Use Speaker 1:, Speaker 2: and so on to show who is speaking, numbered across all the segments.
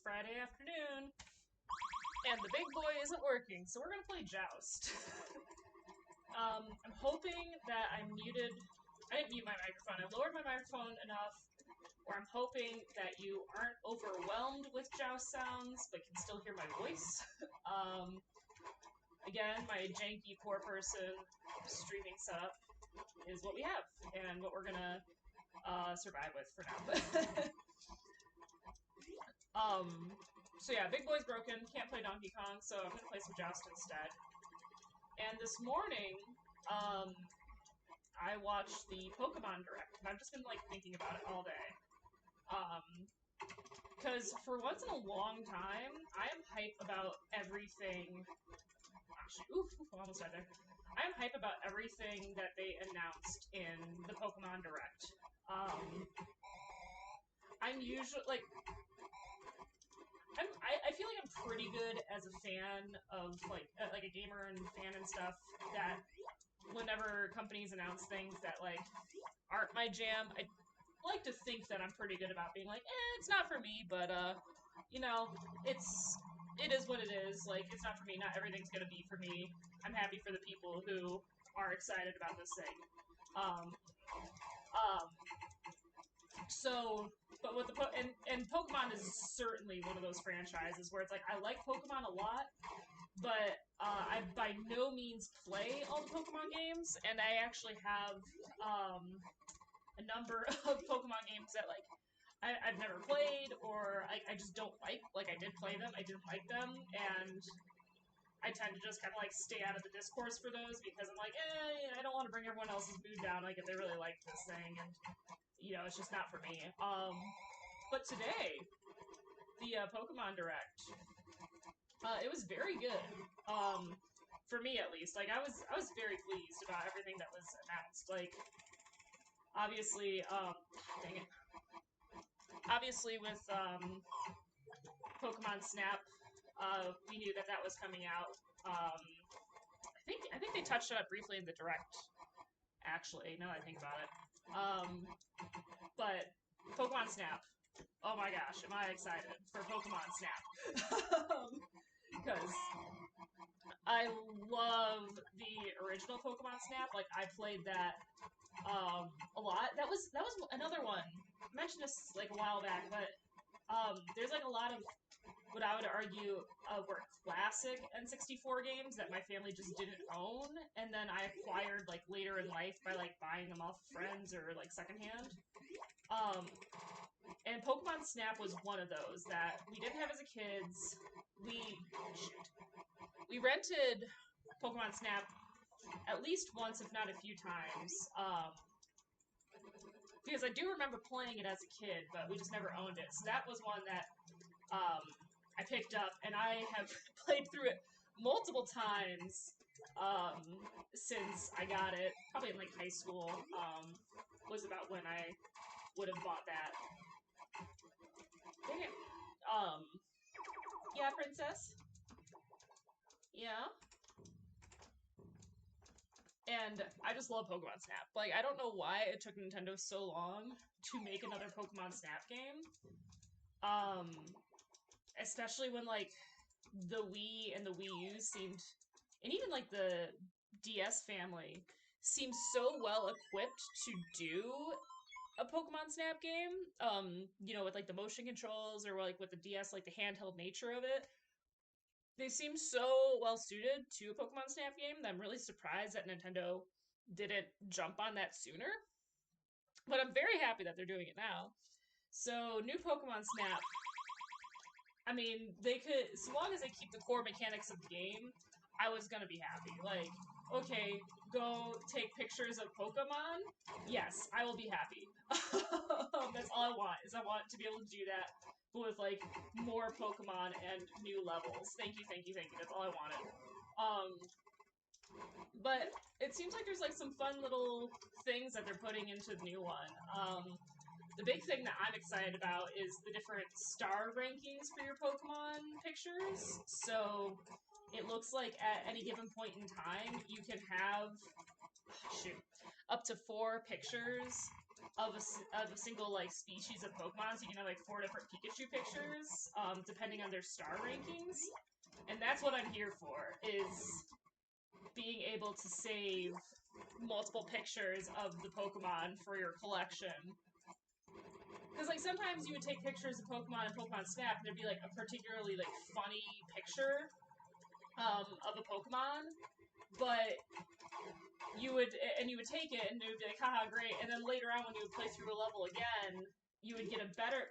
Speaker 1: Friday afternoon, and the big boy isn't working, so we're gonna play Joust. I'm hoping that I muted. I didn't mute my microphone. I lowered my microphone enough where I'm hoping that you aren't overwhelmed with Joust sounds, but can still hear my voice. Again, my janky poor person streaming setup is what we have, and what we're gonna survive with for now. So yeah, Big Boy's broken, can't play Donkey Kong, so I'm gonna play some Joust instead. And this morning, I watched the Pokemon Direct, and I've just been like thinking about it all day. Because for once in a long time, I am hype about everything. Actually, almost died there. I am hype about everything that they announced in the Pokemon Direct. I'm usually like, I feel like I'm pretty good as a fan of like a gamer and fan and stuff. That whenever companies announce things that like aren't my jam, I like to think that I'm pretty good about being like, it's not for me, but you know, it is what it is. Like, it's not for me. Not everything's gonna be for me. I'm happy for the people who are excited about this thing. So, but with the and Pokemon is certainly one of those franchises where it's like I like Pokemon a lot, but I by no means play all the Pokemon games, and I actually have a number of Pokemon games that like I've never played or I just don't like. Like I did play them, I didn't like them, and I tend to just kind of like stay out of the discourse for those because I'm like, I don't want to bring everyone else's mood down. Like if they really like this thing, and you know, it's just not for me. But today, the Pokemon Direct, it was very good. For me at least. Like I was very pleased about everything that was announced. Like obviously, dang it. Obviously with Pokemon Snap, we knew that that was coming out. I think they touched on it briefly in the Direct. Actually, now that I think about it. But Pokemon Snap. Oh my gosh, am I excited for Pokemon Snap? Because I love the original Pokemon Snap. Like I played that a lot. That was another one. I mentioned this like a while back, but there's like a lot of what I would argue were classic N64 games that my family just didn't own, and then I acquired like later in life by like buying them off of friends or like secondhand. And Pokemon Snap was one of those that we didn't have as a kids. We rented Pokemon Snap at least once, if not a few times. Because I do remember playing it as a kid, but we just never owned it. So that was one that I picked up, and I have played through it multiple times since I got it. Probably in like high school was about when I would have bought that. Dang it. Yeah, princess. Yeah. And I just love Pokemon Snap. Like, I don't know why it took Nintendo so long to make another Pokemon Snap game. Especially when, like, the Wii and the Wii U seemed, and even, like, the DS family seemed so well equipped to do a Pokemon Snap game. You know, with, like, the motion controls or, like, with the DS, like, the handheld nature of it. They seem so well suited to a Pokemon Snap game that I'm really surprised that Nintendo didn't jump on that sooner. But I'm very happy that they're doing it now. So, new Pokemon Snap. I mean, they could, as long as they keep the core mechanics of the game, I was gonna be happy. Like, okay, go take pictures of Pokemon. Yes, I will be happy. That's all I want, is I want to be able to do that, but with, like, more Pokemon and new levels. Thank you, thank you, thank you. That's all I wanted. But it seems like there's, like, some fun little things that they're putting into the new one. The big thing that I'm excited about is the different star rankings for your Pokemon pictures. So it looks like at any given point in time, you can have, up to 4 pictures of a single like species of Pokemon, so you can have like 4 different Pikachu pictures, depending on their star rankings. And that's what I'm here for, is being able to save multiple pictures of the Pokemon for your collection. Because like sometimes you would take pictures of Pokemon and Pokemon Snap, and there'd be like a particularly like funny picture of a Pokemon, but you would take it and it would be like, haha, great. And then later on, when you would play through a level again, you would get a better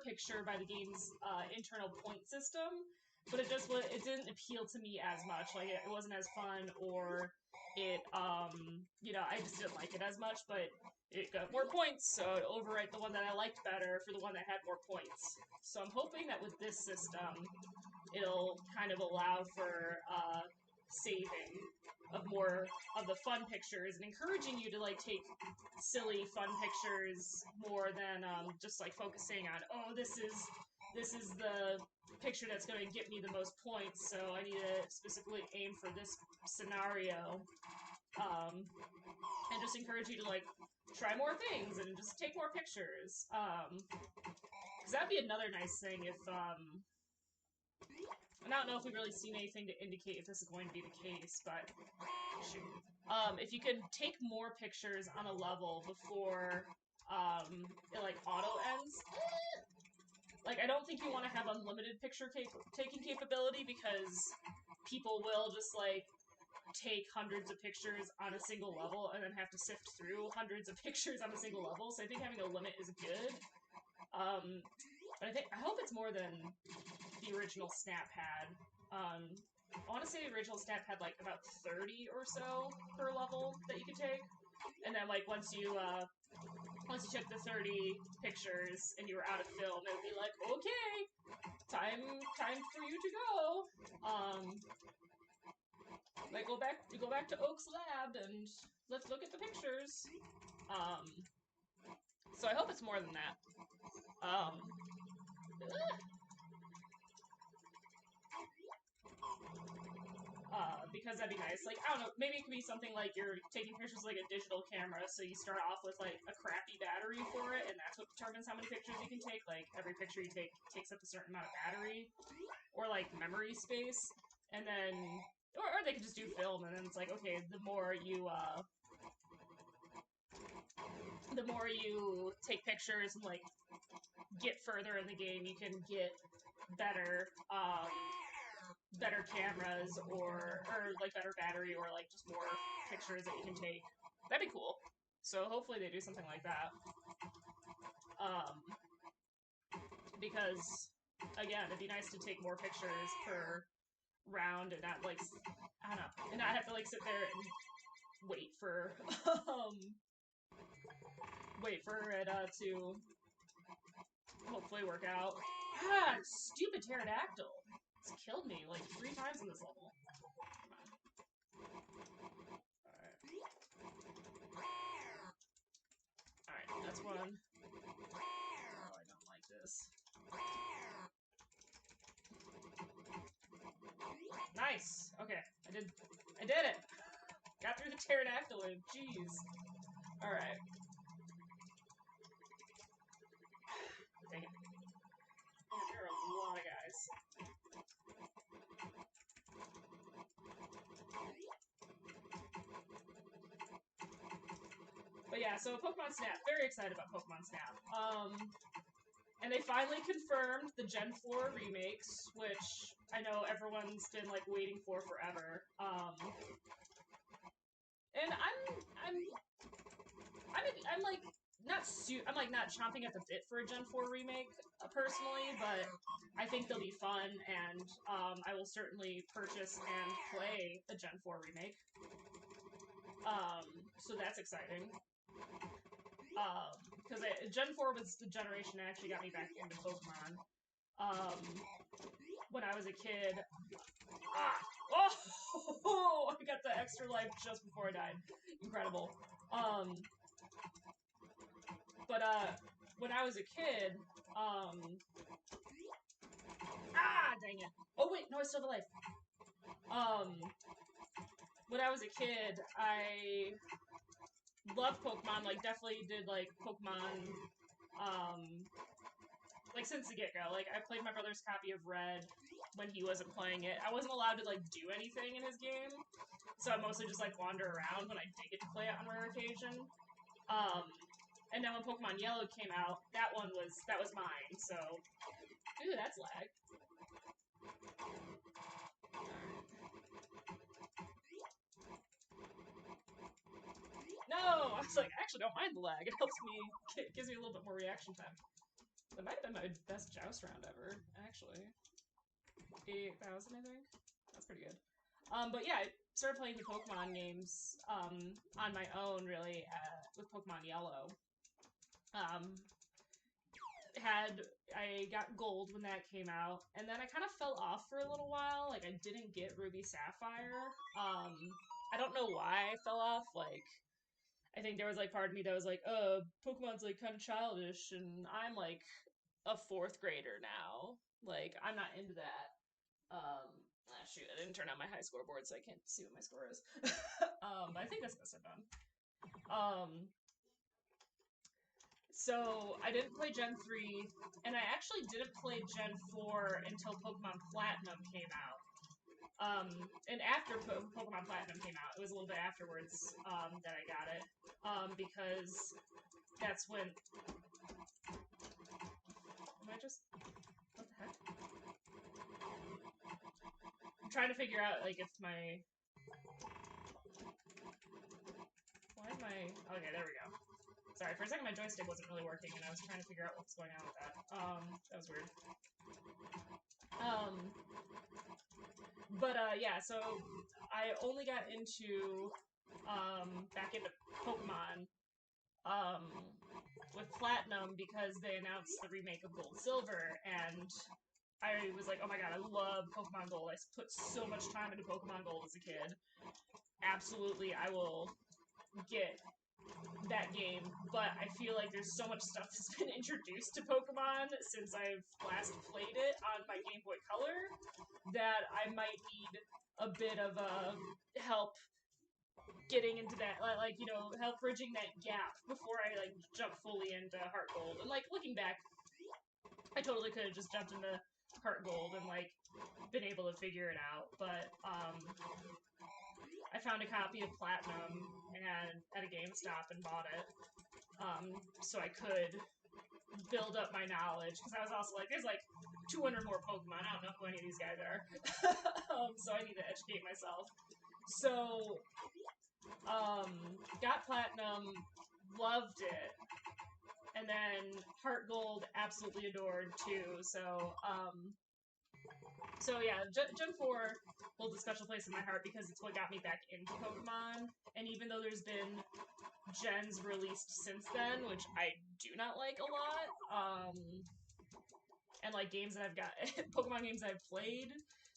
Speaker 1: picture by the game's internal point system. But it didn't appeal to me as much. Like it wasn't as fun, or it I just didn't like it as much. But it got more points, so I'd overwrite the one that I liked better for the one that had more points. So I'm hoping that with this system, it'll kind of allow for saving of more of the fun pictures and encouraging you to like take silly fun pictures more than just like focusing on, oh, this is the picture that's going to get me the most points, so I need to specifically aim for this scenario, and just encourage you to like try more things and just take more pictures, because that'd be another nice thing if and I don't know if we've really seen anything to indicate if this is going to be the case, but shoot. If you could take more pictures on a level before it like auto ends. Like, I don't think you want to have unlimited picture taking capability, because people will just like take hundreds of pictures on a single level and then have to sift through hundreds of pictures on a single level. So I think having a limit is good. But I hope it's more than the original Snap had. I want to say the original Snap had like about 30 or so per level that you could take, and then like once you took the 30 pictures and you were out of film, it would be like, okay, time for you to go. Like go back to Oak's lab and let's look at the pictures. So I hope it's more than that. Because that'd be nice. Like, I don't know, maybe it could be something like you're taking pictures like a digital camera, so you start off with like a crappy battery for it, and that's what determines how many pictures you can take. Like, every picture you take takes up a certain amount of battery, or like memory space, and then, or they could just do film, and then it's like, okay, the more you take pictures and like get further in the game, you can get better cameras, or like better battery, or like just more pictures that you can take. That'd be cool. So hopefully they do something like that. Because again, it'd be nice to take more pictures per round and not like, I don't know, and not have to like sit there and wait for it to hopefully work out. Ah, stupid pterodactyl. It's killed me like 3 times in this level. Alright, that's one. Oh, I don't like this. Nice! Okay, I did it! Got through the pterodactyl wave, jeez. Alright. Dang it. There are a lot of guys. But yeah, so Pokemon Snap. Very excited about Pokemon Snap. And they finally confirmed the Gen 4 remakes, which I know everyone's been like waiting for forever. And I'm like not chomping at the bit for a Gen 4 remake personally, but I think they'll be fun, and I will certainly purchase and play a Gen 4 remake. So that's exciting. Because Gen 4 was the generation that actually got me back into Pokemon. When I was a kid. Oh! I got the extra life just before I died. Incredible. But when I was a kid, dang it. Oh wait, no, I still have a life. When I was a kid, I loved Pokemon, like, definitely did, like, Pokemon, like, since the get-go. Like, I played my brother's copy of Red when he wasn't playing it. I wasn't allowed to, like, do anything in his game, so I mostly just, like, wander around when I did get to play it on rare occasion. And then when Pokemon Yellow came out, that was mine, so... Ooh, that's lag. No! I was like, I actually don't mind the lag. It helps me, it gives me a little bit more reaction time. That might have been my best Joust round ever, actually. 8,000, I think? That's pretty good. But yeah, I started playing the Pokemon games on my own, really, with Pokemon Yellow. I got Gold when that came out, and then I kind of fell off for a little while. Like, I didn't get Ruby Sapphire. I don't know why I fell off. Like, I think there was, like, part of me that was like, Pokemon's, like, kind of childish, and I'm, like, a 4th grader now. Like, I'm not into that. Shoot, I didn't turn on my high score board, so I can't see what my score is. But I think that's the best I've done. So I didn't play Gen 3, and I actually didn't play Gen 4 until Pokemon Platinum came out. And after Pokemon Platinum came out, it was a little bit afterwards that I got it, because that's when... Am I just... What the heck? I'm trying to figure out, like, if my... Why am I... Okay, there we go. Sorry, for a second my joystick wasn't really working, and I was trying to figure out what was going on with that. That was weird. Yeah, so I only got back into Pokemon, with Platinum because they announced the remake of Gold Silver, and I was like, oh my god, I love Pokemon Gold. I put so much time into Pokemon Gold as a kid. Absolutely, I will get that game, but I feel like there's so much stuff that's been introduced to Pokemon since I've last played it on my Game Boy Color that I might need a bit of help getting into that, like, you know, help bridging that gap before I, like, jump fully into Heart Gold. And, like, looking back, I totally could have just jumped into Heart Gold and, like, been able to figure it out, but, I found a copy of Platinum and at a GameStop and bought it, so I could build up my knowledge, because I was also like, there's like 200 more Pokemon, I don't know who any of these guys are, so I need to educate myself. So, got Platinum, loved it, and then Heart Gold absolutely adored too, so yeah, Gen 4 holds a special place in my heart because it's what got me back into Pokemon, and even though there's been gens released since then, which I do not like a lot, and like games that I've got, Pokemon games I've played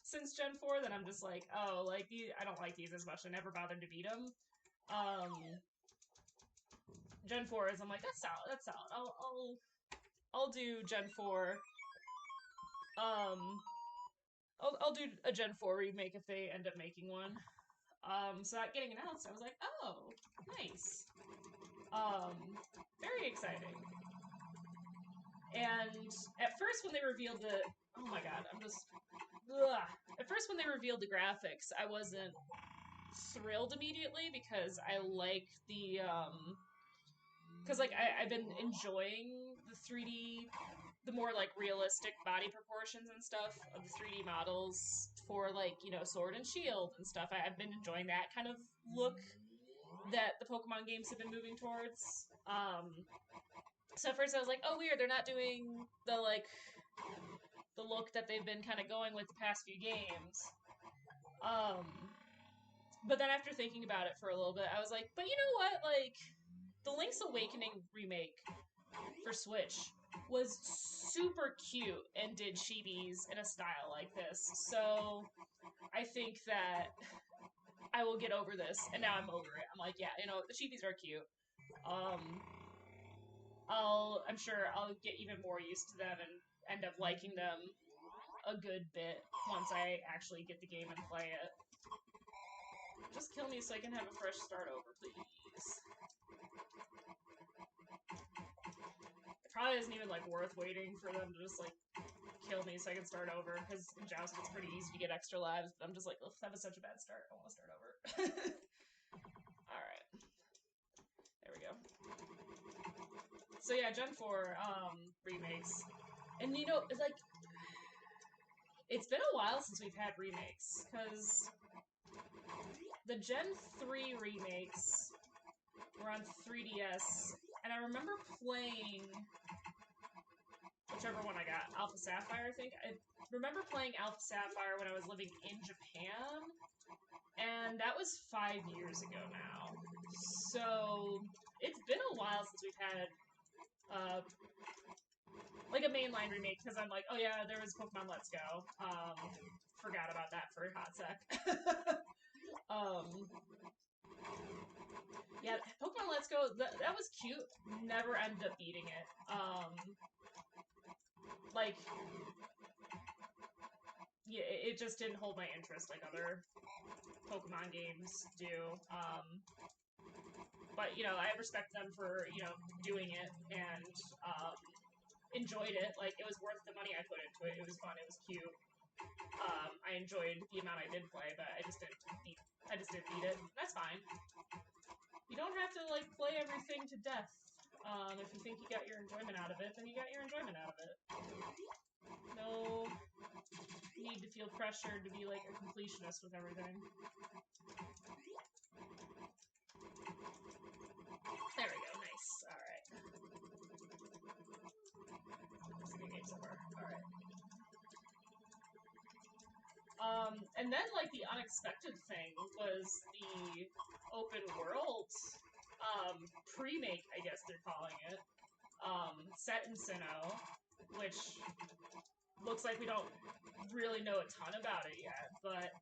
Speaker 1: since Gen 4 that I'm just like, oh, like, I don't like these as much, I never bothered to beat them. Gen 4 is, I'm like, that's solid, I'll do Gen 4. I'll do a Gen 4 remake if they end up making one. So that getting announced, I was like, oh, nice. Very exciting. And at first when they revealed the... Oh my god, I'm just... Ugh. At first when they revealed the graphics, I wasn't thrilled immediately because I like the... Because, like, I've been enjoying the 3D... the more, like, realistic body proportions and stuff of the 3D models for, like, you know, Sword and Shield and stuff. I've been enjoying that kind of look that the Pokemon games have been moving towards. So at first I was like, oh, weird, they're not doing the, like, the look that they've been kind of going with the past few games. But then after thinking about it for a little bit, I was like, but you know what? Like, the Link's Awakening remake for Switch was super cute and did chibis in a style like this. So I think that I will get over this, and now I'm over it. I'm like, yeah, you know, the chibis are cute. I'm sure I'll get even more used to them and end up liking them a good bit once I actually get the game and play it. Just kill me so I can have a fresh start over, please. It probably isn't even, like, worth waiting for them to just, like, kill me so I can start over, because in Joust it's pretty easy to get extra lives, but I'm just like, ugh, that was such a bad start. I want to start over. Alright. There we go. So yeah, Gen 4 remakes. And you know, like, it's been a while since we've had remakes, because the Gen 3 remakes were on 3DS, and I remember playing whichever one I got, Alpha Sapphire, I think. I remember playing Alpha Sapphire when I was living in Japan, and that was 5 years ago now. So it's been a while since we've had like a mainline remake, because I'm like, oh yeah, there was Pokemon Let's Go. Forgot about that for a hot sec. Yeah, Pokemon Let's Go, that was cute. Never ended up beating it. Like, yeah, it just didn't hold my interest like other Pokemon games do. But, you know, I respect them for, you know, doing it and enjoyed it. Like, it was worth the money I put into it. It was fun. It was cute. I enjoyed the amount I did play, but I just didn't beat it. That's fine. You don't have to, like, play everything to death. If you think you got your enjoyment out of it, then you got your enjoyment out of it. No need to feel pressured to be, like, a completionist with everything. There we go, nice. Alright. That's a good game so far. Alright. And then, like, the unexpected thing was the open world, pre-make, I guess they're calling it, set in Sinnoh, which looks like we don't really know a ton about it yet, but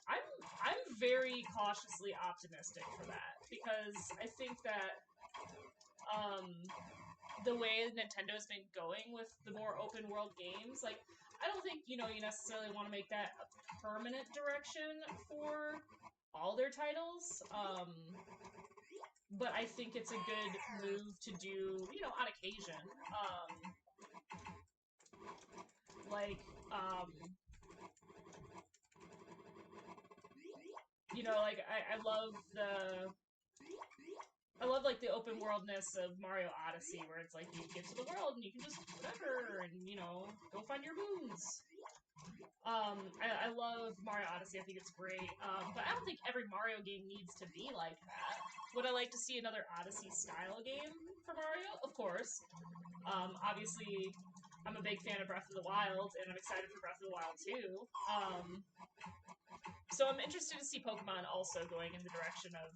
Speaker 1: I'm very cautiously optimistic for that, because I think that, the way Nintendo's been going with the more open world games, like, I don't think, you know, you necessarily want to make that a permanent direction for all their titles. But I think it's a good move to do, you know, on occasion. Like, you know, like, I love, like, the open worldness of Mario Odyssey, where it's like you get to the world and you can just whatever, and, you know, go find your moons. I love Mario Odyssey. I think it's great. But I don't think every Mario game needs to be like that. Would I like to see another Odyssey-style game for Mario? Of course. Obviously, I'm a big fan of Breath of the Wild, and I'm excited for Breath of the Wild too. So I'm interested to see Pokemon also going in the direction of,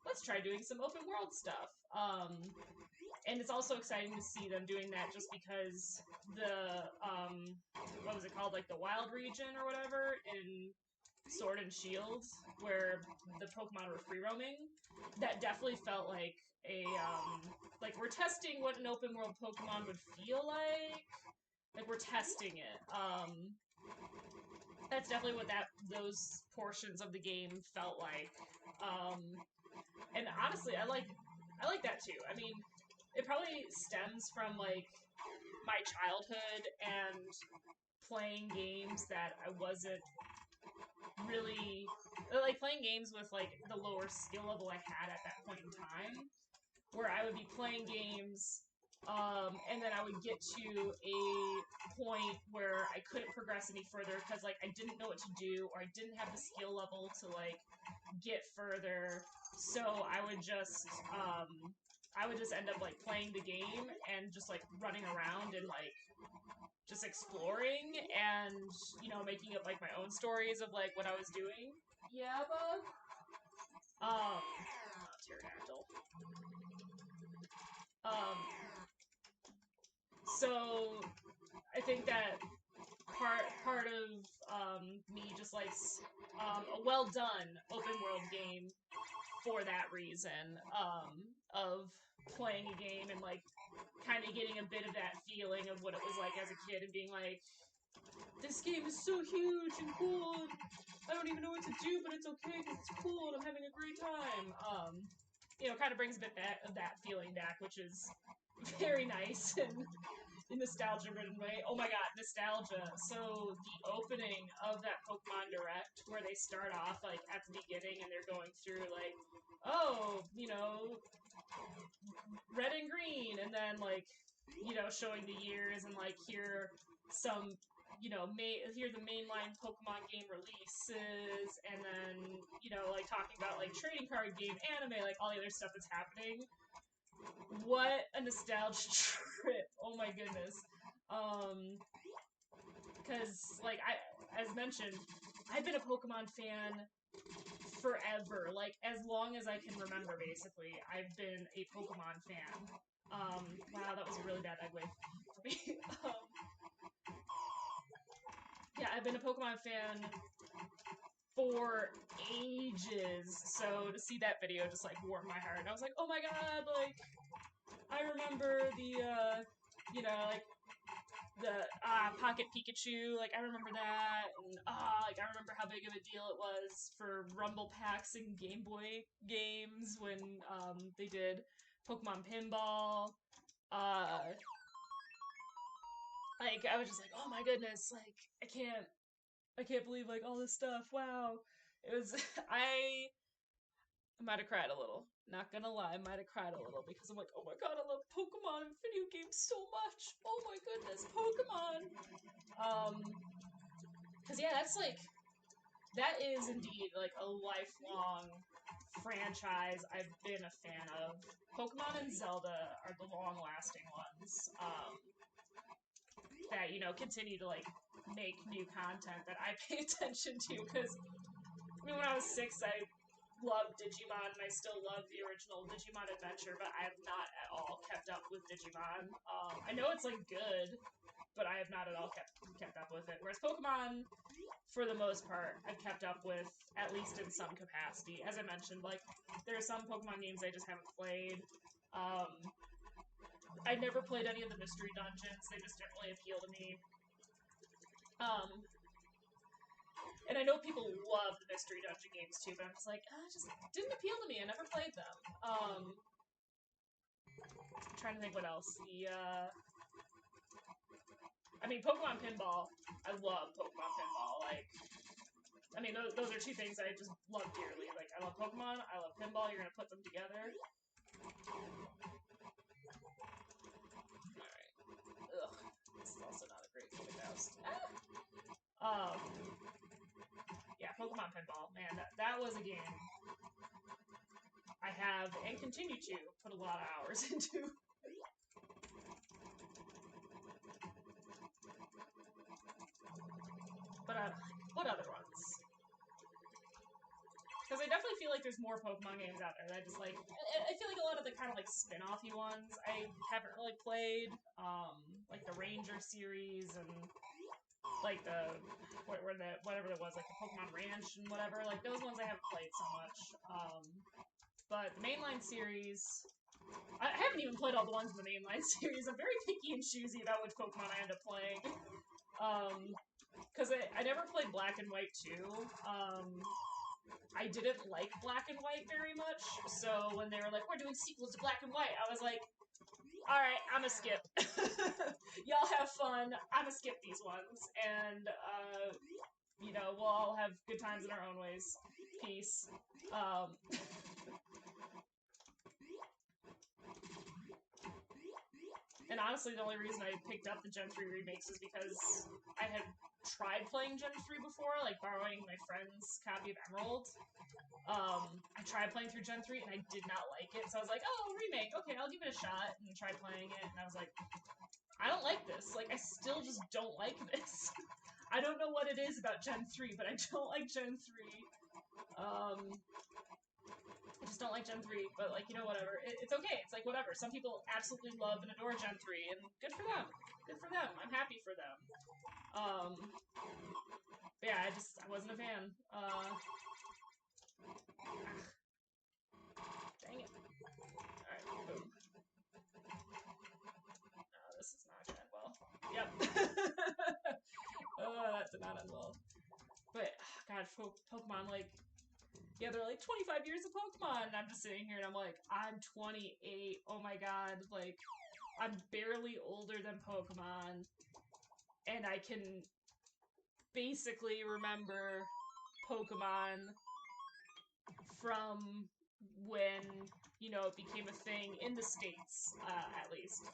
Speaker 1: let's try doing some open world stuff. And it's also exciting to see them doing that, just because the, what was it called, like the Wild Region or whatever in Sword and Shield, where the Pokemon were free roaming, that definitely felt like a, like, we're testing what an open world Pokemon would feel like. Like, we're testing it. That's definitely what those portions of the game felt like. And honestly, I like that too. I mean, it probably stems from, like, my childhood and playing games that I wasn't really, like, playing games with, like, the lower skill level I had at that point in time, where I would be playing games, and then I would get to a point where I couldn't progress any further because, like, I didn't know what to do, or I didn't have the skill level to, like, get further. So I would just end up, like, playing the game and just, like, running around and, like, just exploring and, you know, making up, like, my own stories of, like, what I was doing. Yeah, bug? Pterodactyl. So I think that part of me just likes a well done open world game for that reason, of playing a game and, like, kind of getting a bit of that feeling of what it was like as a kid and being like, this game is so huge and cool. I don't even know what to do, but it's okay because it's cool and I'm having a great time. You know, kind of brings a bit back of that feeling back, which is very nice and in nostalgia-ridden way. Oh my god, nostalgia. So the opening of that Pokemon Direct, where they start off like at the beginning and they're going through like, oh, you know, red and green, and then like, you know, showing the years and like here some, you know, here the mainline Pokemon game releases, and then, you know, like talking about like trading card game, anime, like all the other stuff that's happening. What a nostalgia trip! Oh my goodness. Because like as mentioned, I've been a Pokemon fan forever. Like as long as I can remember, basically, I've been a Pokemon fan. Wow, that was a really bad segue for me. Yeah, I've been a Pokemon fan for ages. So to see that video just like warmed my heart. And I was like, oh my god, like I remember the you know, like the Pocket Pikachu, like I remember that, and like I remember how big of a deal it was for Rumble Packs and Game Boy games when they did Pokemon Pinball. Like I was just like, oh my goodness, like I can't believe like all this stuff. Wow, it was I might have cried a little. Not gonna lie, I might have cried a little because I'm like, oh my god, I love Pokemon and video games so much. Oh my goodness, Pokemon. Because yeah, that's like that is indeed like a lifelong franchise I've been a fan of. Pokemon and Zelda are the long-lasting ones that, you know, continue to like make new content that I pay attention to. Because I mean, when I was 6, I loved Digimon, and I still love the original Digimon Adventure, but I have not at all kept up with Digimon. I know it's like good, but I have not at all kept up with it. Whereas Pokemon, for the most part, I've kept up with, at least in some capacity. As I mentioned, like, there are some Pokemon games I just haven't played. I never played any of the mystery dungeons, they just didn't really appeal to me. And I know people love the mystery dungeon games too, but I'm just like, it just didn't appeal to me. I never played them. I'm trying to think what else. I mean, Pokemon Pinball. I love Pokemon Pinball. Like, I mean, those are two things I just love dearly. Like, I love Pokemon, I love pinball. You're gonna put them together. Alright. Ugh. This is also not a great game of Joust. Yeah, Pokemon Pinball. Man, that was a game I have and continue to put a lot of hours into. But what other ones? Because I definitely feel like there's more Pokemon games out there that I just like. I feel like a lot of the kind of like spin-offy ones I haven't really played, like the Ranger series and like the whatever it was, like the Pokemon Ranch and whatever. Like those ones I haven't played so much. But the mainline series, I haven't even played all the ones in the mainline series. I'm very picky and choosy about which Pokemon I end up playing. Because I never played Black and White 2. I didn't like Black and White very much, so when they were like, we're doing sequels to Black and White, I was like, alright, I'm gonna skip. Y'all have fun, I'm gonna skip these ones, and, you know, we'll all have good times in our own ways. Peace. And honestly, the only reason I picked up the Gen 3 remakes is because I had tried playing Gen 3 before, like borrowing my friend's copy of Emerald. I tried playing through Gen 3 and I did not like it, so I was like, oh, remake, okay, I'll give it a shot, and tried playing it, and I was like, I don't like this. Like, I still just don't like this. I don't know what it is about Gen 3, but I don't like Gen 3. I just don't like Gen 3, but, like, you know, whatever. It's okay. It's like, whatever. Some people absolutely love and adore Gen 3, and good for them. Good for them. I'm happy for them. Yeah, I wasn't a fan. Dang it. Alright, boom. No, this is not gonna end well. Yep. Oh, that did not end well. But, God, watch Pokemon, like, yeah, they're like 25 years of Pokemon, and I'm just sitting here and I'm like, I'm 28. Oh my god, like, I'm barely older than Pokemon, and I can basically remember Pokemon from when, you know, it became a thing in the States, at least.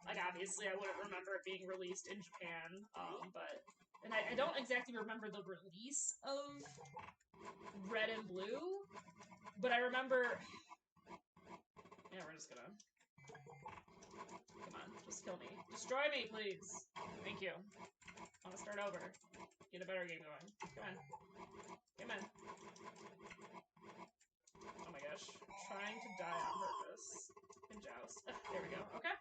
Speaker 1: Like, obviously, I wouldn't remember it being released in Japan, but... And I don't exactly remember the release of Red and Blue, but I remember... Yeah, we're just gonna... Come on, just kill me. Destroy me, please! Thank you. I want to start over. Get a better game going. Come on. Come on. Oh my gosh. Trying to die on purpose. In Joust. There we go. Okay.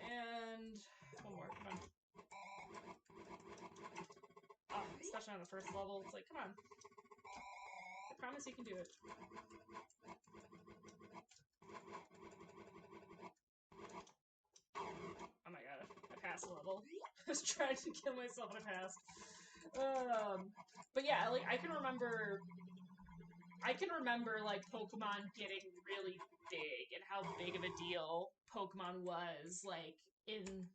Speaker 1: And... one more. Come on. Oh, especially on the first level. It's like, come on. I promise you can do it. Oh my god. I passed the level. I was trying to kill myself and I passed. But yeah, like, I can remember, like, Pokemon getting really big and how big of a deal Pokemon was, like, in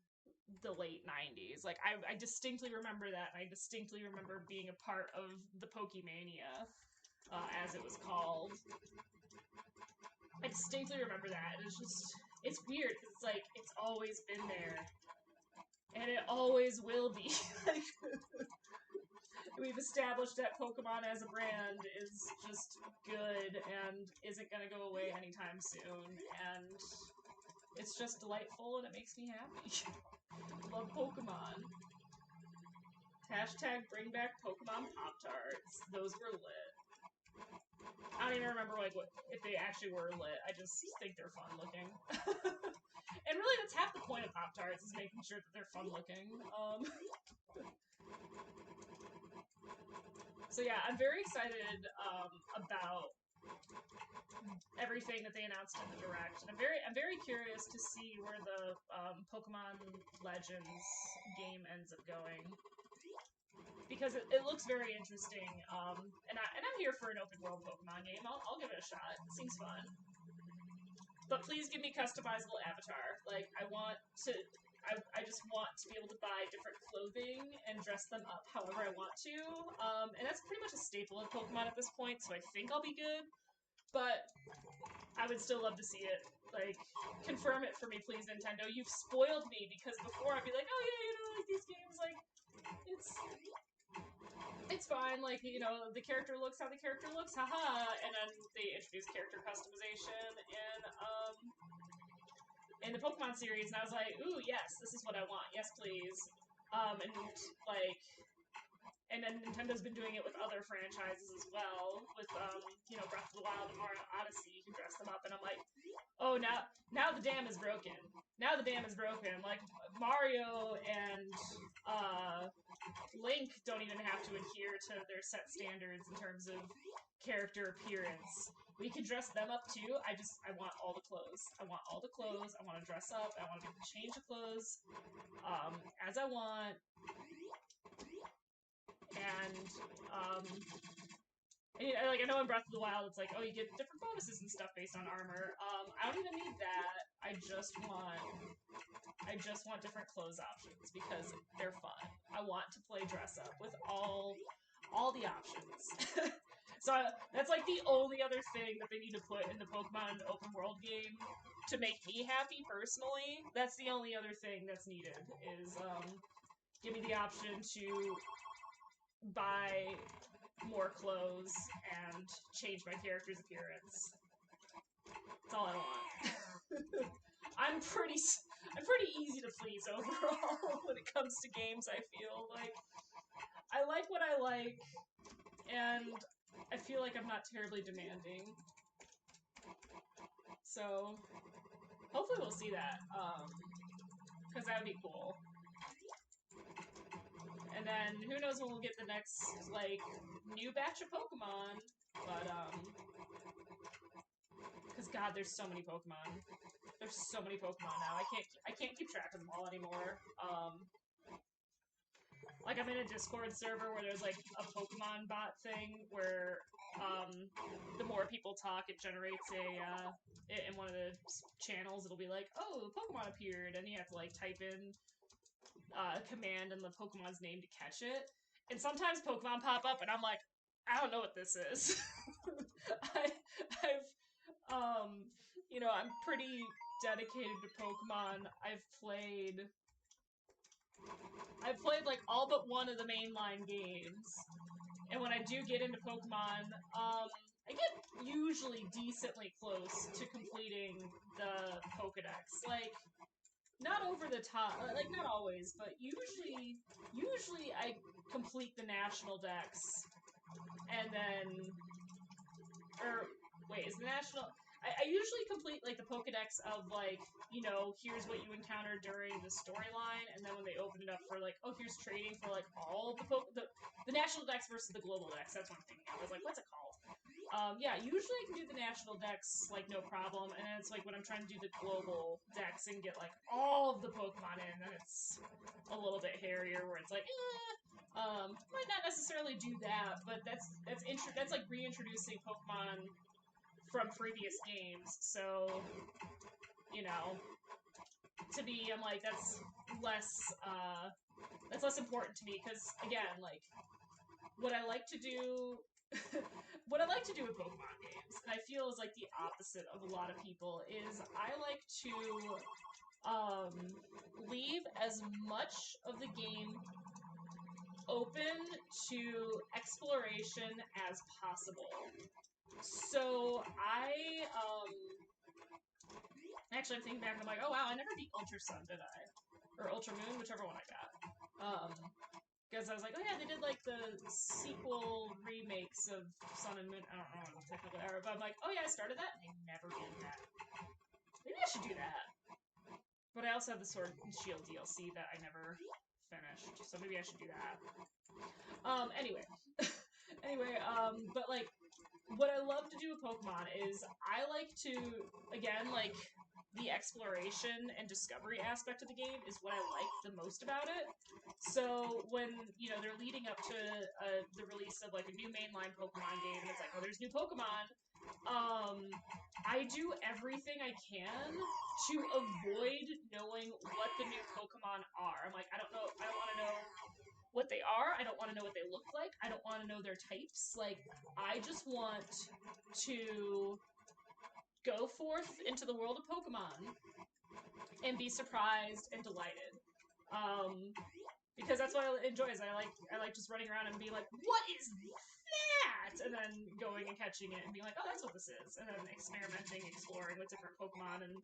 Speaker 1: the late 90s. Like, I distinctly remember that, and I distinctly remember being a part of the Pokemania, as it was called. I distinctly remember that, and it's just, it's weird, because it's like, it's always been there. And it always will be. Like, we've established that Pokemon as a brand is just good and isn't going to go away anytime soon. And it's just delightful and it makes me happy. Love Pokemon. Hashtag bring back Pokemon Pop-Tarts. Those were lit. I don't even remember, like, what if they actually were lit. I just think they're fun looking. And really, that's half the point of Pop-Tarts, is making sure that they're fun looking. So yeah, I'm very excited about everything that they announced in the Direct. And I'm very curious to see where the Pokemon Legends game ends up going. Because it looks very interesting, and I'm here for an open world Pokemon game. I'll give it a shot. It seems fun. But please give me customizable avatar. Like, I just want to be able to buy different clothing and dress them up however I want to. And that's pretty much a staple of Pokemon at this point, so I think I'll be good. But I would still love to see it. Like, confirm it for me, please, Nintendo. You've spoiled me, because before I'd be like, oh yeah, you know, like, these games, like, it's fine, like, you know, the character looks how the character looks, haha, and then they introduced character customization in the Pokemon series, and I was like, ooh, yes, this is what I want, yes, please. And, like, and then Nintendo's been doing it with other franchises as well, with, you know, Breath of the Wild and Mario Odyssey, you can dress them up, and I'm like, oh, now the dam is broken. Now the dam is broken. Like, Mario and, Link don't even have to adhere to their set standards in terms of character appearance. We can dress them up too. I want all the clothes. I want all the clothes. I want to dress up. I want to be able to change the clothes as I want. And like, I know in Breath of the Wild it's like, oh, you get different bonuses and stuff based on armor. I don't even need that. I just want different clothes options because they're fun. I want to play dress up with all the options. So that's like the only other thing that they need to put in the Pokemon open world game to make me happy personally. That's the only other thing that's needed, is give me the option to buy more clothes and change my character's appearance. That's all I want. I'm pretty easy to please overall when it comes to games, I feel. Like, I like what I like, and I feel like I'm not terribly demanding. So, hopefully we'll see that, because that would be cool. And then, who knows when we'll get the next, like, new batch of Pokemon, but, because, God, there's so many Pokemon. There's so many Pokemon now. I can't keep track of them all anymore. like I'm in a Discord server where there's like a Pokemon bot thing where the more people talk, it generates in one of the channels. It'll be like, oh, Pokemon appeared, and you have to like type in a command and the Pokemon's name to catch it. And sometimes Pokemon pop up, and I'm like, I don't know what this is. I've I'm pretty dedicated to Pokemon. I've played like all but one of the mainline games, and when I do get into Pokemon, I get usually decently close to completing the Pokedex. Like, not over the top, like not always, but usually I complete the national dex, and then, or wait, is the national? I usually complete like the Pokedex of like, here's what you encountered during the storyline, and then when they open it up for like, oh, here's trading for like all the national dex versus the global dex. That's what I'm thinking of. I was like, what's it called? Yeah, usually I can do the national dex like no problem, and then it's like when I'm trying to do the global dex and get like all of the Pokemon in, then it's a little bit hairier where it's like, might not necessarily do that, but that's like reintroducing Pokemon from previous games. So, to me, I'm like that's less important to me because again, like what I like to do what I like to do with Pokemon games, and I feel is like the opposite of a lot of people, is I like to leave as much of the game open to exploration as possible. So actually I'm thinking back, I'm like, oh wow, I never beat Ultra Sun, did I? Or Ultra Moon, whichever one I got. Because I was like, oh yeah, they did like the sequel remakes of Sun and Moon. I don't know what the technical era, but I'm like, oh yeah, I started that, and they never did that. Maybe I should do that. But I also have the Sword and Shield DLC that I never finished, so maybe I should do that. Anyway. But like, what I love to do with Pokemon is I like to, again, like, the exploration and discovery aspect of the game is what I like the most about it. So when, they're leading up to the release of, like, a new mainline Pokemon game, and it's like, oh, there's new Pokemon, I do everything I can to avoid knowing what the new Pokemon are. I'm like, I don't want to know what they are. I don't want to know what they look like. I don't want to know their types. Like, I just want to go forth into the world of Pokemon and be surprised and delighted. Because that's what I enjoy. Is I like just running around and being like, what is that? And then going and catching it and being like, oh, that's what this is. And then experimenting, exploring with different Pokemon and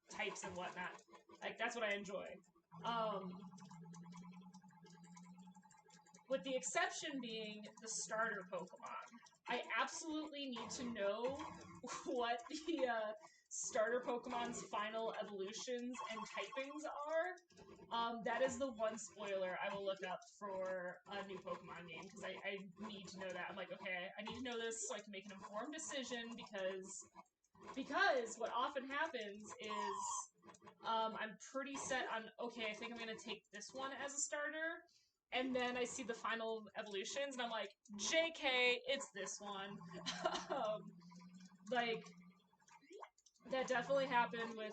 Speaker 1: types and whatnot. Like, that's what I enjoy. With the exception being the starter Pokemon. I absolutely need to know what the starter Pokemon's final evolutions and typings are. That is the one spoiler I will look up for a new Pokemon game, because I need to know that. I'm like, okay, I need to know this so I can make an informed decision, because what often happens is I'm pretty set on, okay, I think I'm going to take this one as a starter, and then I see the final evolutions, and I'm like, JK, it's this one. Like, that definitely happened with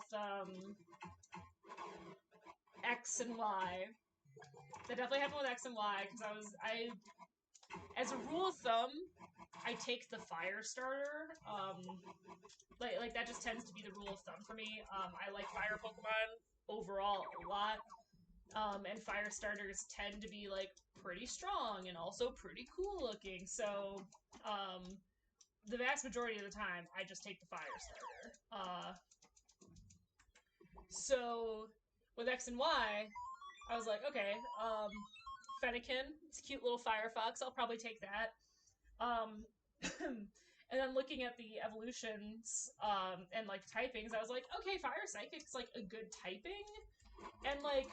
Speaker 1: X and Y. That definitely happened with X and Y, because as a rule of thumb, I take the fire starter. Like that just tends to be the rule of thumb for me. I like fire Pokemon overall a lot. And fire starters tend to be like pretty strong and also pretty cool looking. So, the vast majority of the time, I just take the fire starter. So with X and Y, I was like, okay, Fennekin, it's a cute little Firefox. I'll probably take that. Um, and then looking at the evolutions and like typings, I was like, okay, Fire Psychic's like a good typing, and like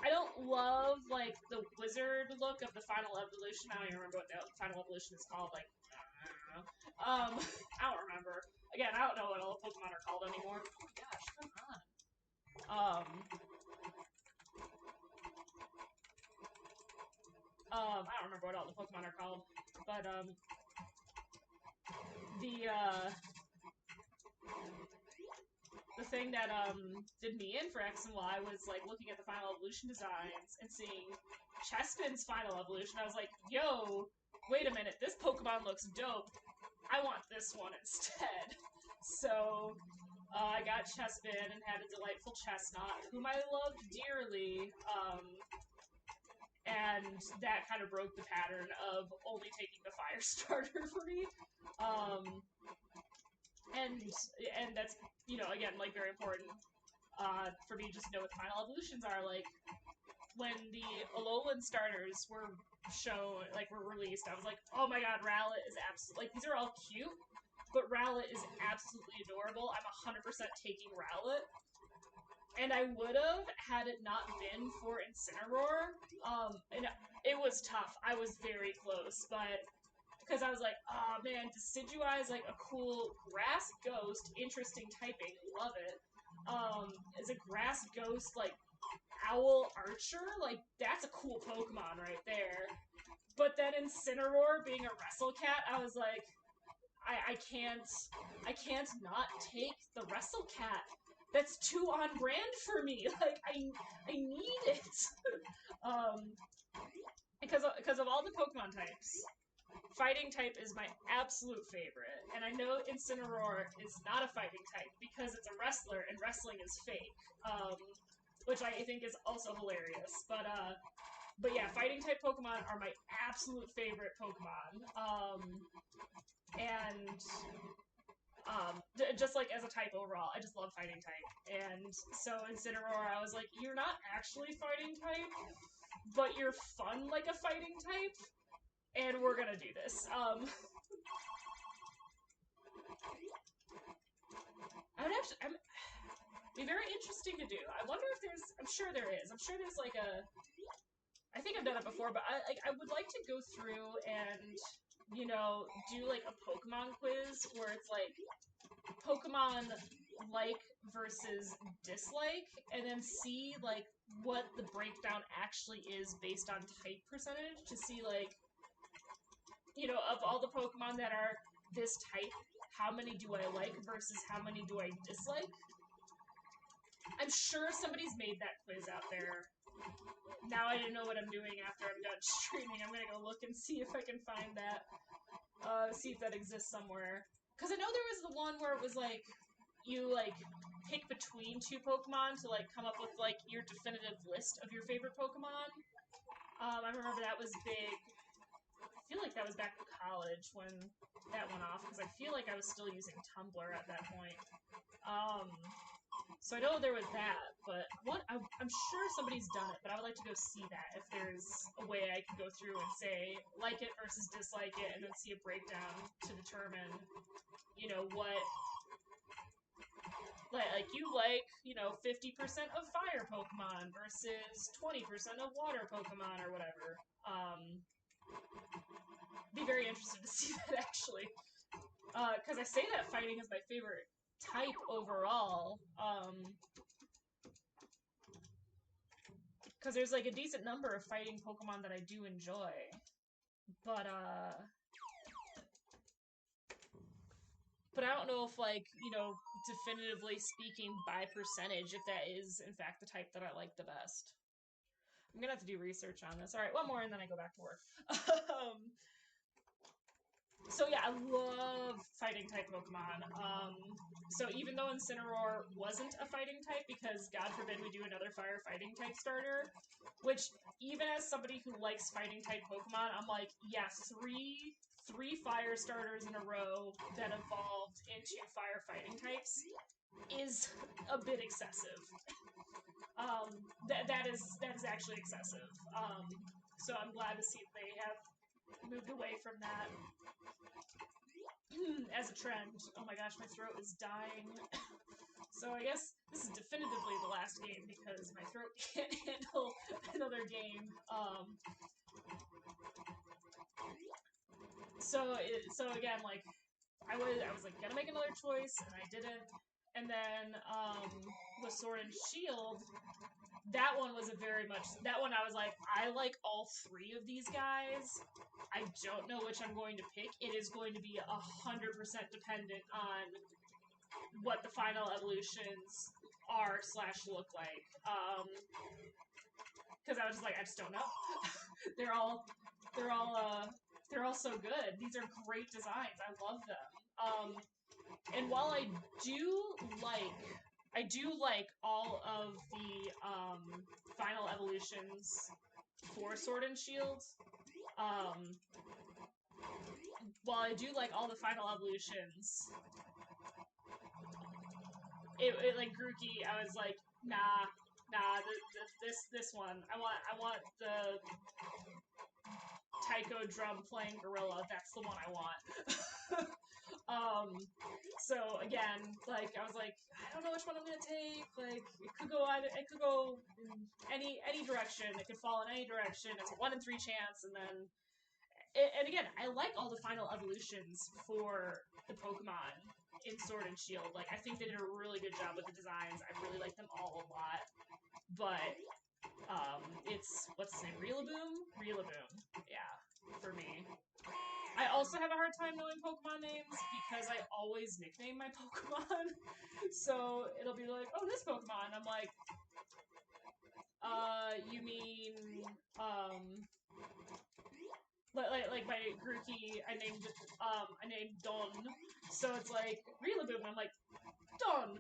Speaker 1: I don't love like the wizard look of the final evolution. I don't even remember what the final evolution is called. Like, I don't know. I don't remember. Again, I don't know what all Pokemon are called anymore. Oh my gosh, come on. I don't remember what all the Pokemon are called, but the the thing that did me in for X and Y was like looking at the final evolution designs and seeing Chespin's final evolution. I was like, yo, wait a minute, this Pokemon looks dope. I want this one instead. So I got Chespin and had a delightful Chestnut, whom I loved dearly. And that kind of broke the pattern of only taking the fire starter for me. And that's, you know, again, like, very important for me just to know what the final evolutions are. Like, when the Alolan starters were shown, like, were released, I was like, oh my god, Rowlet is absolutely, like, these are all cute, but Rowlet is absolutely adorable. I'm 100% taking Rowlet. And I would have had it not been for Incineroar. And it was tough. I was very close, but because I was like, oh man, Decidueye is like a cool grass ghost, interesting typing, love it. As a grass ghost, like owl archer, like that's a cool Pokemon right there. But then Incineroar being a wrestle cat, I was like, I can't not take the wrestle cat. That's too on brand for me. Like I need it. um, because of all the Pokemon types, fighting type is my absolute favorite, and I know Incineroar is not a fighting type because it's a wrestler, and wrestling is fake, which I think is also hilarious. But yeah, fighting type Pokemon are my absolute favorite Pokemon, and just like as a type overall, I just love fighting type. And so Incineroar, I was like, you're not actually fighting type, but you're fun like a fighting type, and we're gonna do this. I would actually, be very interesting to do. I wonder if there's. I'm sure there is. I'm sure there's like a. I think I've done it before, but I would like to go through and do like a Pokemon quiz where it's like Pokemon like versus dislike, and then see like what the breakdown actually is based on type percentage to see like of all the Pokemon that are this type, how many do I like versus how many do I dislike. I'm sure somebody's made that quiz out there. Now I didn't know what I'm doing after I'm done streaming. I'm gonna go look and see if I can find that. See if that exists somewhere. Because I know there was the one where it was like, you like pick between two Pokemon to like come up with like your definitive list of your favorite Pokemon. I remember that was big. I feel like that was back in college when that went off, because I feel like I was still using Tumblr at that point. So I know there was that, but I'm sure somebody's done it, but I would like to go see that, if there's a way I can go through and say, like it versus dislike it, and then see a breakdown to determine, what, like you like, 50% of fire Pokemon versus 20% of water Pokemon, or whatever. Be very interested to see that, actually. Because I say that fighting is my favorite type overall, because there's like a decent number of fighting Pokemon that I do enjoy, but I don't know if, like, definitively speaking by percentage, if that is in fact the type that I like the best. I'm gonna have to do research on this. All right, one more and then I go back to work. So yeah, I love fighting type Pokemon. So even though Incineroar wasn't a fighting type, because God forbid we do another fire fighting type starter, which even as somebody who likes fighting type Pokemon, I'm like, yeah, three fire starters in a row that evolved into fire fighting types is a bit excessive. That is actually excessive. So I'm glad to see that they have moved away from that as a trend. Oh my gosh, my throat is dying. So I guess this is definitively the last game because my throat can't handle another game. So again, like I was like gonna make another choice and I didn't, And then with Sword and Shield, that one was a very much that one I was like, I like all three of these guys. I don't know which I'm going to pick. It is going to be 100% dependent on what the final evolutions are slash look like. Because I was just like, I just don't know. they're all they're all they're all so good. These are great designs. I love them. And while I do like all of the final evolutions for Sword and Shield. Um, while I do like all the final evolutions, it like Grookey, I was like, nah, this one. I want the taiko drum playing gorilla. That's the one I want. So again, like I was like, I don't know which one I'm gonna take. Like it could go in any direction. It could fall in any direction. It's a 1 in 3 chance, and then and again, I like all the final evolutions for the Pokemon in Sword and Shield. Like I think they did a really good job with the designs. I really like them all a lot. But it's what's his name? Rillaboom? Rillaboom. Yeah, for me. I also have a hard time knowing Pokemon names because I always nickname my Pokemon. So it'll be like, oh, this Pokemon. I'm like, you mean, like my Grookey, I named Don. So it's like, Rillaboom. I'm like, Don.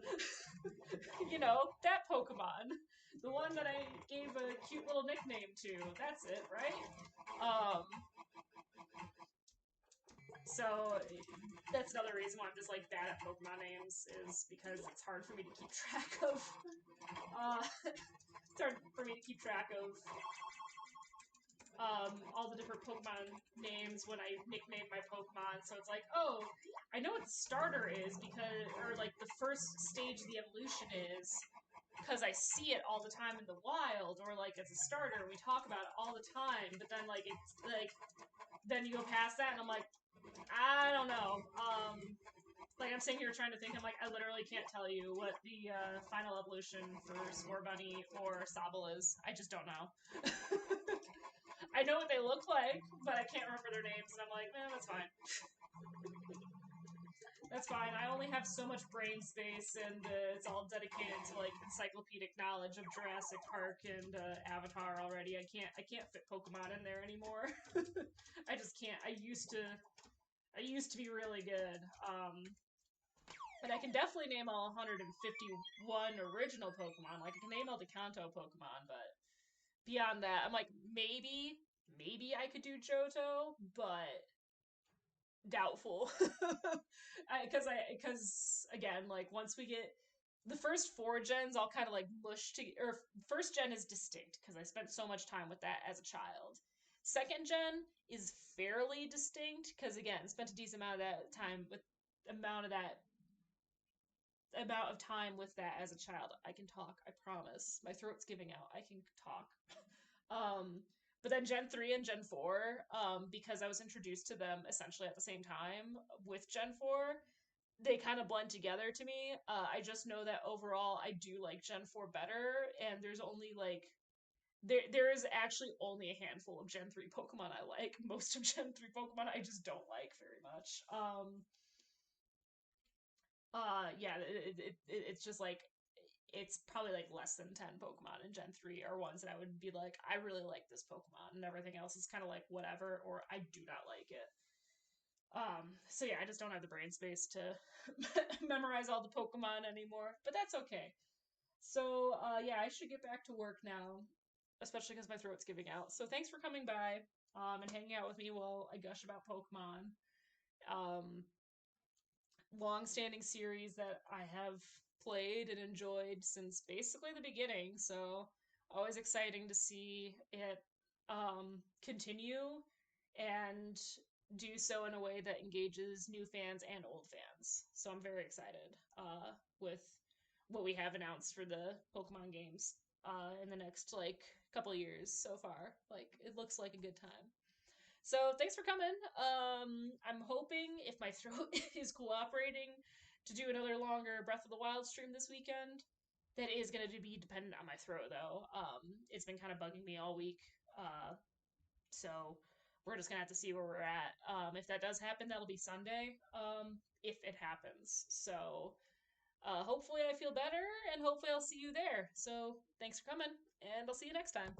Speaker 1: You know, that Pokemon. The one that I gave a cute little nickname to. That's it, right? Um, So that's another reason why I'm just like bad at Pokemon names is because it's hard for me to keep track of. It's hard for me to keep track of all the different Pokemon names when I nickname my Pokemon. So it's like, oh, I know what the starter is because, or like the first stage of the evolution is because I see it all the time in the wild, or like as a starter, we talk about it all the time. But then like it's like then you go past that, and I'm like, I don't know. Like I'm sitting here trying to think. I'm like, I literally can't tell you what the final evolution for Scorbunny or Sobble is. I just don't know. I know what they look like, but I can't remember their names, and I'm like, that's fine. That's fine. I only have so much brain space, and it's all dedicated to like encyclopedic knowledge of Jurassic Park and Avatar already. I can't fit Pokemon in there anymore. I just can't. I used to be really good. But I can definitely name all 151 original Pokemon. Like I can name all the Kanto Pokemon, but beyond that, I'm like maybe I could do Johto, but doubtful. Because again, like once we get the first 4 gens, I'll kind of like mush to or first gen is distinct because I spent so much time with that as a child. Second gen is fairly distinct because again, spent a decent amount of that time with amount of that amount of time with that as a child. I can talk, I promise. My throat's giving out. I can talk. But then Gen 3 and Gen 4, because I was introduced to them essentially at the same time with Gen 4, they kind of blend together to me. I just know that overall I do like Gen 4 better, and there's only like there is actually only a handful of Gen 3 Pokemon I like. Most of Gen 3 Pokemon I just don't like very much. Yeah, it's just like it's probably like less than 10 Pokemon in Gen 3 are ones that I would be like, I really like this Pokemon, and everything else is kind of like whatever, or I do not like it. So yeah, I just don't have the brain space to memorize all the Pokemon anymore, but that's okay. So yeah, I should get back to work now, especially because my throat's giving out. So thanks for coming by and hanging out with me while I gush about Pokemon. Um, long-standing series that I have played and enjoyed since basically the beginning. So always exciting to see it continue and do so in a way that engages new fans and old fans. So I'm very excited with what we have announced for the Pokemon games in the next like couple years so far. Like it looks like a good time. So thanks for coming. I'm hoping if my throat is cooperating to do another longer Breath of the Wild stream this weekend. That is going to be dependent on my throat, though. It's been kind of bugging me all week. So we're just gonna have to see where we're at. If that does happen, that'll be Sunday. If it happens. So hopefully I feel better, and hopefully I'll see you there. So thanks for coming, and I'll see you next time.